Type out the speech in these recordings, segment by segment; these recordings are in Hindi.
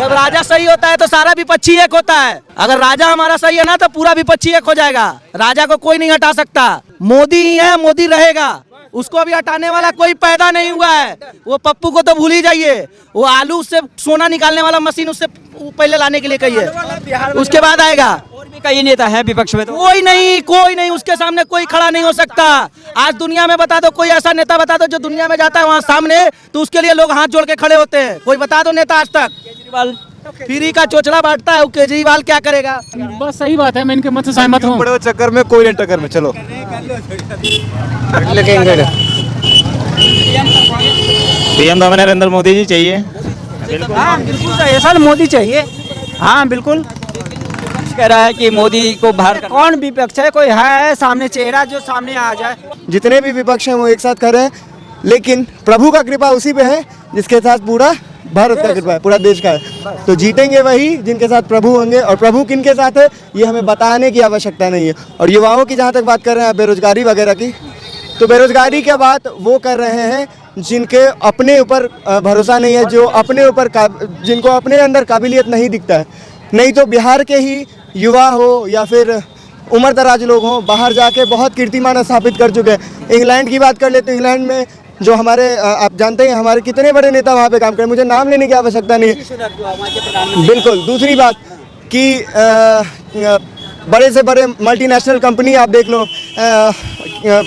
जब राजा सही होता है तो सारा विपक्षी एक होता है। अगर राजा हमारा सही है ना तो पूरा विपक्षी एक हो जाएगा। राजा को कोई नहीं हटा सकता। मोदी ही है, मोदी रहेगा। उसको अभी हटाने वाला कोई पैदा नहीं हुआ है। वो पप्पू को तो भूल ही जाइए। वो आलू से सोना निकालने वाला मशीन उससे पहले लाने के लिए कहिए, उसके बाद आएगा। और भी कई नेता हैं विपक्ष में, तो कोई नहीं, उसके सामने कोई खड़ा नहीं हो सकता। आज दुनिया में बता दो, कोई ऐसा नेता बता दो जो दुनिया में जाता है वहाँ सामने तो उसके लिए लोग हाथ जोड़ के खड़े होते हैं। कोई बता दो नेता आज तक। केजरीवाल फ्री का चोचला बांटता है, वो केजरीवाल क्या करेगा? बस सही बात है, मैं इनके मत से सहमत हूँ। बड़े चक्कर में कोई नहीं टक्कर में। चलो पीएम तो हमें नरेंद्र मोदी जी चाहिए। हाँ बिल्कुल चाहिए सर, मोदी चाहिए। हाँ बिल्कुल। कह रहा है कि मोदी को बाहर कर। कौन विपक्ष है? कोई है सामने चेहरा जो सामने आ जाए? जितने भी विपक्ष हैं वो एक साथ खड़े हैं, लेकिन प्रभु का कृपा उसी पे है जिसके साथ पूरा भारत का कृपा है, पूरा देश का है। तो जीतेंगे वही जिनके साथ प्रभु होंगे, और प्रभु किनके साथ है ये हमें बताने की आवश्यकता नहीं है। और युवाओं की जहाँ तक बात कर रहे हैं बेरोजगारी वगैरह की, तो बेरोजगारी की बात वो कर रहे हैं जिनके अपने ऊपर भरोसा नहीं है, जो अपने ऊपर जिनको अपने अंदर काबिलियत नहीं दिखता है। नहीं तो बिहार के ही युवा हो या फिर उम्र दराज लोग हों, बाहर जाके बहुत कीर्तिमान स्थापित कर चुके हैं। इंग्लैंड की बात कर लेते हैं। इंग्लैंड में जो हमारे आप जानते हैं हमारे कितने बड़े नेता वहाँ पे काम करें, मुझे नाम लेने की आवश्यकता नहीं है। बिल्कुल। दूसरी बात कि बड़े से बड़े मल्टीनेशनल कंपनी आप देख लो,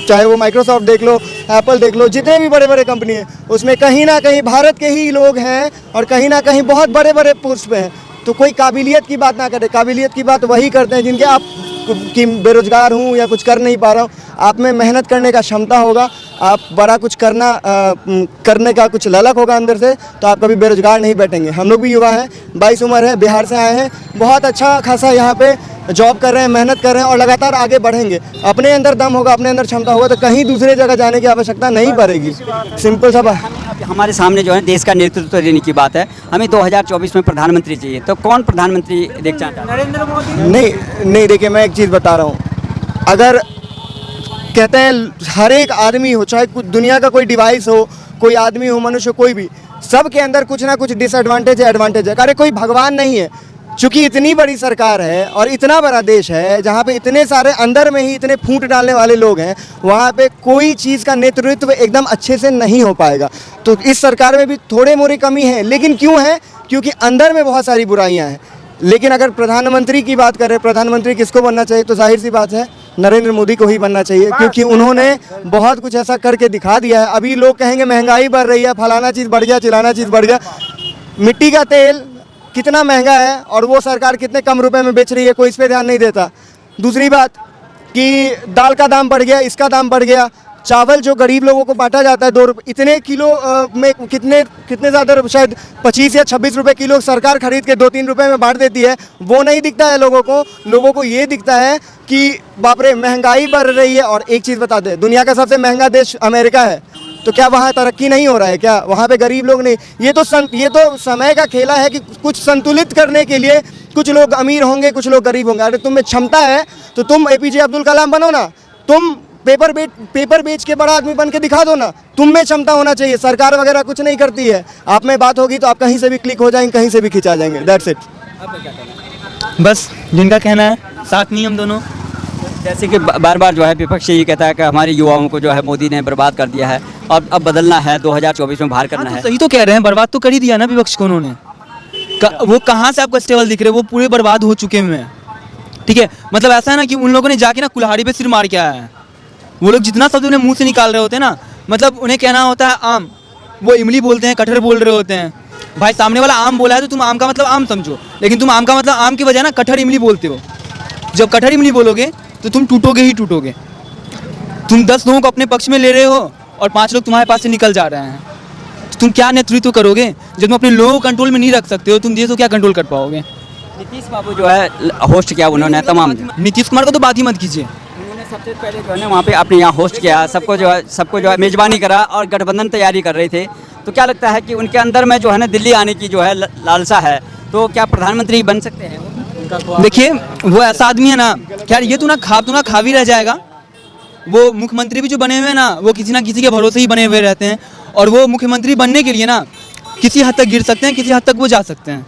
चाहे वो माइक्रोसॉफ्ट देख लो, एप्पल देख लो, जितने भी बड़े बड़े कंपनी हैं उसमें कहीं ना कहीं भारत के ही लोग हैं और कहीं ना कहीं बहुत बड़े बड़े पोस्ट पे हैं। तो कोई काबिलियत की बात ना करे, काबिलियत की बात वही करते हैं जिनके आप कि बेरोजगार हूँ या कुछ कर नहीं पा रहा हूँ। आप में मेहनत करने का क्षमता होगा, आप बड़ा कुछ करने का कुछ ललक होगा अंदर से, तो आप कभी बेरोजगार नहीं बैठेंगे। हम लोग भी युवा हैं, 22 उम्र है, बिहार से आए हैं, बहुत अच्छा खासा यहाँ पे जॉब कर रहे हैं, मेहनत कर रहे हैं और लगातार आगे बढ़ेंगे। अपने अंदर दम होगा, अपने अंदर क्षमता होगा तो कहीं दूसरे जगह जाने की आवश्यकता नहीं पड़ेगी। सिंपल सा बात। हमारे सामने जो है देश का नेतृत्व देने की बात है। हमें 2024 में प्रधानमंत्री चाहिए, तो कौन प्रधानमंत्री देखना चाहते हैं? नरेंद्र मोदी। नहीं देखिए, मैं एक चीज़ बता रहा हूँ। अगर कहते हैं हर एक आदमी हो, चाहे कुछ दुनिया का कोई डिवाइस हो, कोई आदमी हो, मनुष्य कोई भी, सब के अंदर कुछ ना कुछ डिसएडवांटेज है, एडवांटेज है। अरे कोई भगवान नहीं है। चूंकि इतनी बड़ी सरकार है और इतना बड़ा देश है जहाँ पे इतने सारे अंदर में ही इतने फूट डालने वाले लोग हैं, वहाँ पे कोई चीज़ का नेतृत्व एकदम अच्छे से नहीं हो पाएगा। तो इस सरकार में भी थोड़े मोड़ी कमी है, लेकिन क्यों है? क्योंकि अंदर में बहुत सारी बुराइयाँ हैं। लेकिन अगर प्रधानमंत्री की बात करें, प्रधानमंत्री किसको बनना चाहिए, तो जाहिर सी बात है नरेंद्र मोदी को ही बनना चाहिए, क्योंकि उन्होंने बहुत कुछ ऐसा करके दिखा दिया है। अभी लोग कहेंगे महंगाई बढ़ रही है, फलाना चीज़ बढ़ गया, चिलाना चीज़ बढ़ गया। मिट्टी का तेल कितना महंगा है और वो सरकार कितने कम रुपए में बेच रही है, कोई इस पर ध्यान नहीं देता। दूसरी बात कि दाल का दाम बढ़ गया, इसका दाम बढ़ गया। चावल जो गरीब लोगों को बांटा जाता है 2 रुपये, इतने किलो में कितने ज़्यादा, शायद 25 या 26 रुपए किलो सरकार खरीद के 2-3 रुपए में बांट देती है। वो नहीं दिखता है लोगों को। लोगों को ये दिखता है कि बाप रे महंगाई बढ़ रही है। और एक चीज़ बता दें, दुनिया का सबसे महंगा देश अमेरिका है, तो क्या वहाँ तरक्की नहीं हो रहा है? क्या वहाँ पे गरीब लोग नहीं? ये तो समय का खेला है कि कुछ संतुलित करने के लिए कुछ लोग अमीर होंगे, कुछ लोग गरीब होंगे। अरे तुम में क्षमता है तो तुम APJ अब्दुल कलाम बनो ना। तुम पेपर बेच के बड़ा आदमी बन के दिखा दो ना। तुम में क्षमता होना चाहिए। सरकार वगैरह कुछ नहीं करती है। आप में बात होगी तो आप कहीं से भी क्लिक हो जाएंगे, कहीं से भी खिंचा जाएंगे। That's it. बस जिनका कहना है, साथ नहीं हम दोनों। जैसे कि बार बार जो है विपक्ष ये कहता है कि हमारे युवाओं को जो है मोदी ने बर्बाद कर दिया है और अब बदलना है, 2024 में बाहर करना है। सही तो कह रहे हैं, बर्बाद तो कर ही दिया ना विपक्ष को उन्होंने। वो कहाँ से आपको स्टेबल दिख रहे, वो पूरे बर्बाद हो चुके हैं। ठीक है, मतलब ऐसा है ना कि उन लोगों ने जाके ना कुल्हाड़ी पे सिर मार के आया है। वो लोग जितना शब्द उन्हें मुंह से निकाल रहे होते हैं ना, मतलब उन्हें कहना होता है आम, वो इमली बोलते हैं, कटहर बोल रहे होते हैं। भाई सामने वाला आम बोला है तो तुम आम का मतलब आम समझो, लेकिन तुम आम का मतलब आम की वजह ना कटहर इमली बोलते हो। जब कटहर इमली बोलोगे तो तुम टूटोगे ही टूटोगे। तुम 10 लोगों को अपने पक्ष में ले रहे हो और 5 लोग तुम्हारे पास से निकल जा रहे हैं। तो तुम क्या नेतृत्व करोगे जब तुम अपने लोगों को कंट्रोल में नहीं रख सकते हो? तुम देश को क्या कंट्रोल कर पाओगे? नीतीश बाबू जो है होस्ट किया उन्होंने तमाम। नीतीश कुमार को तो बात ही मत कीजिए। उन्होंने सबसे पहले जो है ना वहाँ पे अपने यहाँ होस्ट किया, सबको जो है मेजबानी करा और गठबंधन तैयारी कर रहे थे। तो क्या लगता है कि उनके अंदर में जो है ना दिल्ली आने की जो है लालसा है, तो क्या प्रधानमंत्री बन सकते हैं? देखिए वो ऐसा आदमी है ना, क्या ये तो ना खा भी रह जाएगा। वो मुख्यमंत्री भी जो बने हुए हैं ना, वो किसी ना किसी के भरोसे ही बने हुए रहते हैं। और वो मुख्यमंत्री बनने के लिए ना किसी हद तक गिर सकते हैं, किसी हद तक वो जा सकते हैं।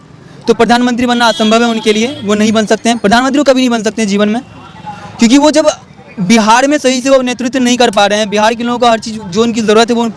तो प्रधानमंत्री बनना असंभव है उनके लिए, वो नहीं बन सकते हैं, प्रधानमंत्री कभी नहीं बन सकते हैं जीवन में, क्योंकि वो जब बिहार में सही से वो नेतृत्व नहीं कर पा रहे हैं, बिहार के लोगों को हर चीज़ जो उनकी ज़रूरत है वो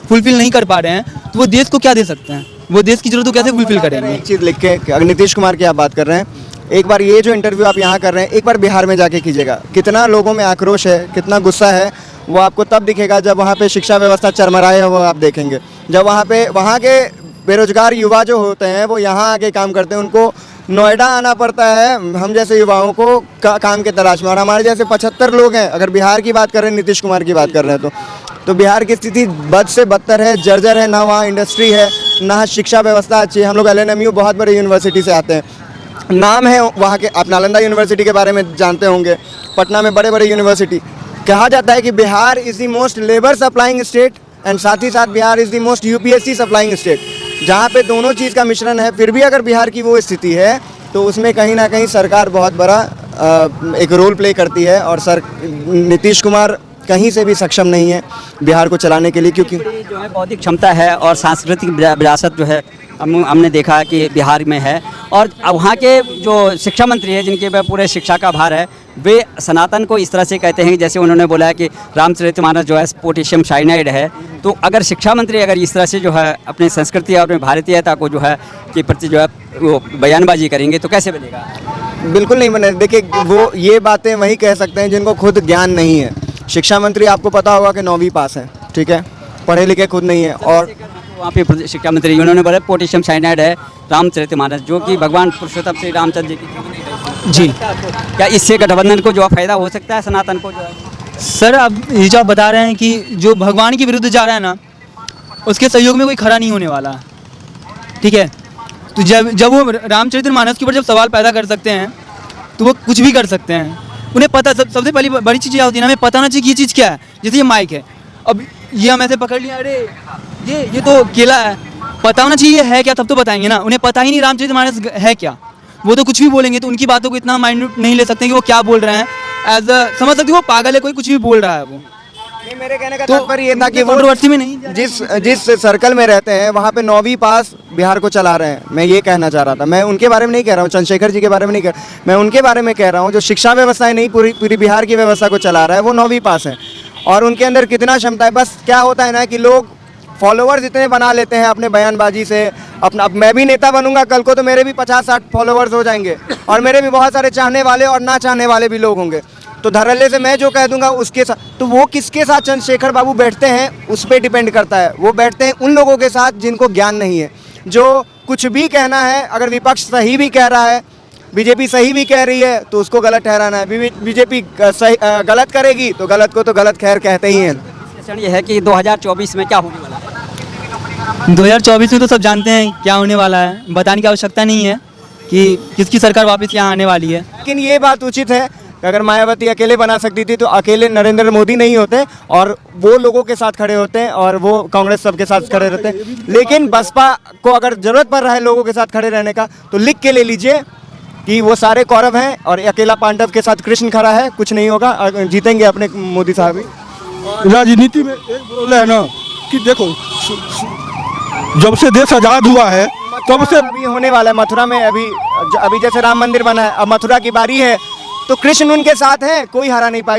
फुलफिल नहीं कर पा रहे हैं, तो वो देश को क्या दे सकते हैं, वो देश की ज़रूरत को कैसे फुलफिल करेंगे। एक चीज़ लिख के, अगर नीतीश कुमार की आप बात कर रहे हैं, एक बार ये जो इंटरव्यू आप यहाँ कर रहे हैं, एक बार बिहार में जाके कीजिएगा, कितना लोगों में आक्रोश है, कितना गुस्सा है, वो आपको तब दिखेगा जब वहाँ पे शिक्षा व्यवस्था चरमराए हो, वो आप देखेंगे। जब वहाँ के बेरोजगार युवा जो होते हैं वो यहाँ आके काम करते हैं, उनको नोएडा आना पड़ता है हम जैसे युवाओं को काम के तलाश में, और हमारे जैसे 75 लोग हैं। अगर बिहार की बात कर रहे हैं, नीतीश कुमार की बात कर रहे हैं, तो बिहार की स्थिति बद से बदतर है, जर्जर है, ना वहाँ इंडस्ट्री है, ना शिक्षा व्यवस्था अच्छी है। हम लोग LNMU बहुत बड़ी यूनिवर्सिटी से आते हैं, नाम है वहाँ के, आप नालंदा यूनिवर्सिटी के बारे में जानते होंगे, पटना में बड़े बड़े यूनिवर्सिटी। कहा जाता है कि Bihar is the most labour supplying state and साथ ही साथ Bihar is the most UPSC supplying state, जहाँ पे दोनों चीज़ का मिश्रण है। फिर भी अगर बिहार की वो स्थिति है तो उसमें कहीं ना कहीं सरकार बहुत बड़ा एक रोल प्ले करती है, और नीतीश कुमार कहीं से भी सक्षम नहीं है बिहार को चलाने के लिए, क्योंकि जो है बौद्धिक क्षमता है और सांस्कृतिक विरासत जो है हमने देखा कि बिहार में है। और वहाँ के जो शिक्षा मंत्री हैं जिनके पे पूरे शिक्षा का भार है, वे सनातन को इस तरह से कहते हैं, जैसे उन्होंने बोला है कि रामचरितमानस जो है पोटेशियम साइनाइड है। तो अगर शिक्षा मंत्री अगर इस तरह से जो है अपनी संस्कृति और अपनी भारतीयता को जो है के प्रति जो है वो बयानबाजी करेंगे तो कैसे बनेगा? बिल्कुल नहीं बने। देखिए, वो ये बातें वही कह सकते हैं जिनको खुद ज्ञान नहीं है। शिक्षा मंत्री आपको पता होगा कि 9वीं पास है, ठीक है, पढ़े लिखे खुद नहीं है। और वहाँ पे शिक्षा मंत्री उन्होंने बोला पोटेशियम साइनाइड है रामचरितमानस, जो कि भगवान पुरुषोत्तम श्री रामचंद्र जी की जी, क्या इससे गठबंधन को जो फायदा हो सकता है सनातन को जो है? सर अब ये जो आप बता रहे हैं कि जो भगवान के विरुद्ध जा रहा है ना, उसके सहयोग में कोई खड़ा नहीं होने वाला, ठीक है। तो जब वो रामचरितमानस के ऊपर जब सवाल पैदा कर सकते हैं तो वो कुछ भी कर सकते हैं। उन्हें पता, सबसे पहली बड़ी चीज़ क्या होती है ना, हमें पता होना चाहिए कि ये चीज़ क्या है। जैसे ये माइक है, अब ये हम ऐसे पकड़ लिया, अरे ये तो केला है, पता होना चाहिए है क्या, तब तो बताएंगे ना। उन्हें पता ही नहीं रामचरितमानस है क्या, वो तो कुछ भी बोलेंगे। तो उनकी बातों को इतना माइन्यूट नहीं ले सकते कि वो क्या बोल रहे हैं, समझ सकते वो पागल है, कोई कुछ भी बोल रहा है। वो नहीं, मेरे कहने का तात्पर्य ये था कि वो कंट्रोवर्सी में नहीं, जिस सर्कल में रहते हैं वहाँ पे 9वीं पास बिहार को चला रहे हैं। मैं ये कहना चाह रहा था, मैं उनके बारे में नहीं कह रहा हूँ, चंद्रशेखर जी के बारे में नहीं कह रहा, मैं उनके बारे में कह रहा हूँ जो शिक्षा व्यवस्था है, नहीं पूरी बिहार की व्यवस्था को चला रहा है, वो 9वीं पास है। और उनके अंदर कितना क्षमता है। बस क्या होता है ना कि लोग फॉलोवर्स इतने बना लेते हैं अपने बयानबाजी से। अपना, अब मैं भी नेता बनूंगा कल को तो मेरे भी 50-60 फॉलोवर्स हो जाएंगे, और मेरे भी बहुत सारे चाहने वाले और ना चाहने वाले भी लोग होंगे। तो धड़ल्ले से मैं जो कह दूंगा उसके साथ, तो वो किसके साथ चंद्रशेखर बाबू बैठते हैं उस पर डिपेंड करता है। वो बैठते हैं उन लोगों के साथ जिनको ज्ञान नहीं है, जो कुछ भी कहना है, अगर विपक्ष सही भी कह रहा है, बीजेपी सही भी कह रही है तो उसको गलत ठहराना है। बीजेपी सही गलत करेगी तो गलत को तो गलत खैर कहते ही हैं। ये है कि 2024 में क्या होने वाला है? 2024 में तो सब जानते हैं क्या होने वाला है, बताने की आवश्यकता नहीं है कि किसकी सरकार वापस यहाँ आने वाली है। लेकिन ये बात उचित है कि अगर मायावती अकेले बना सकती थी तो अकेले नरेंद्र मोदी नहीं होते, और वो लोगों के साथ खड़े होते हैं, और वो कांग्रेस सबके साथ खड़े रहते हैं। लेकिन बसपा को अगर जरूरत पड़ रहा है लोगों के साथ खड़े रहने का तो लिख के ले लीजिए कि वो सारे कौरव हैं और अकेला पांडव के साथ कृष्ण खड़ा है, कुछ नहीं होगा, जीतेंगे अपने मोदी साहब ही। राजनीति में एक बोला है ना कि देखो, जब से देश आज़ाद हुआ है तब से अभी होने वाला है मथुरा में, अभी जैसे राम मंदिर बना है, अब मथुरा की बारी है तो कृष्ण उनके साथ है, कोई हरा नहीं पाएगा।